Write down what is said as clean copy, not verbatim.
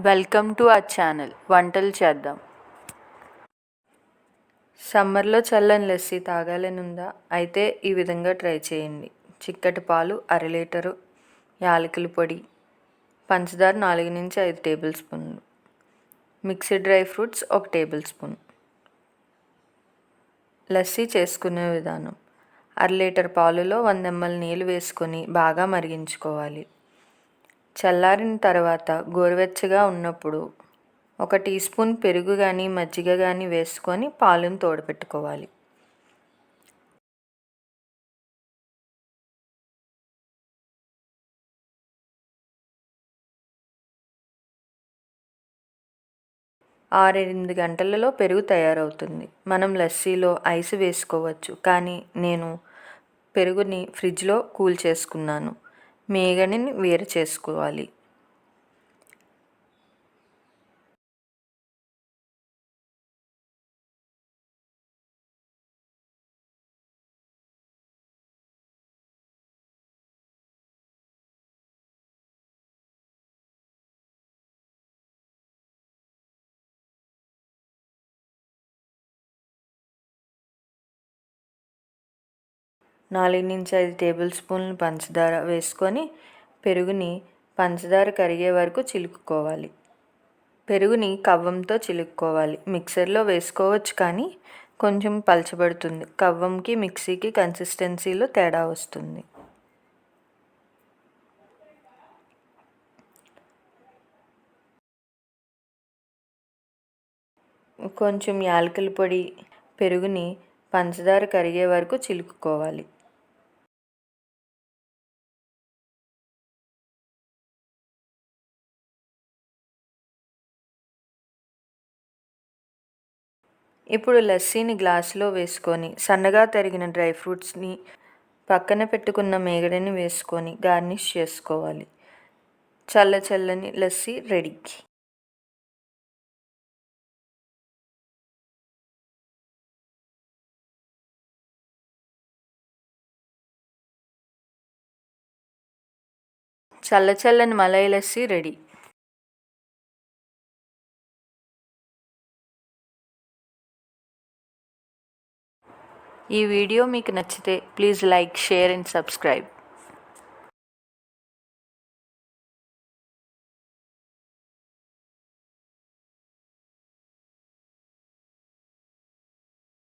Welcome to our channel వంటలు చేద్దాం. సమ్మర్లో చల్లని లస్సీ తాగాలని ఉందా? అయితే ఈ విధంగా ట్రై చేయండి. చిక్కటి పాలు 1/2 లీటరు, యాలకుల పొడి, పంచదార 4-5 టేబుల్ స్పూన్లు, mixed dry fruits 1 table spoon. Lassi చేసుకునే విధానం: 1/2 లీటర్ పాలులో 100 ml నీళ్ళు వేసుకొని బాగా మరిగించుకోవాలి. చల్లారిన తర్వాత గోరువెచ్చగా ఉన్నప్పుడు 1 టీ స్పూన్ పెరుగు కానీ మజ్జిగ కానీ వేసుకొని పాలను తోడపెట్టుకోవాలి. ఆరు-8 గంటలలో పెరుగు తయారవుతుంది. మనం లస్సీలో ఐస్ వేసుకోవచ్చు, కానీ నేను పెరుగుని ఫ్రిడ్జ్లో కూల్ చేసుకున్నాను. మీగడని వేరు చేసుకోవాలి. నాలుగు నుంచి 5 టేబుల్ స్పూన్లు పంచదార వేసుకొని పెరుగుని పంచదార కరిగే వరకు చిలుకుకోవాలి. పెరుగుని కవ్వంతో చిలుక్కోవాలి. మిక్సర్లో వేసుకోవచ్చు, కానీ కొంచెం పలచబడుతుంది. కవ్వంకి మిక్సీకి కన్సిస్టెన్సీలో తేడా వస్తుంది. కొంచెం యాలకుల పొడి, పెరుగుని పంచదార కరిగే వరకు చిలుకుకోవాలి. ఇప్పుడు లస్సీని గ్లాసులో వేసుకొని సన్నగా తరిగిన డ్రై ఫ్రూట్స్ని, పక్కన పెట్టుకున్న మీగడని వేసుకొని గార్నిష్ చేసుకోవాలి. చల్లని లస్సీ రెడీ. చల్లని మలై లస్సీ రెడీ. ఈ వీడియో మీకు నచ్చితే please like, share and subscribe.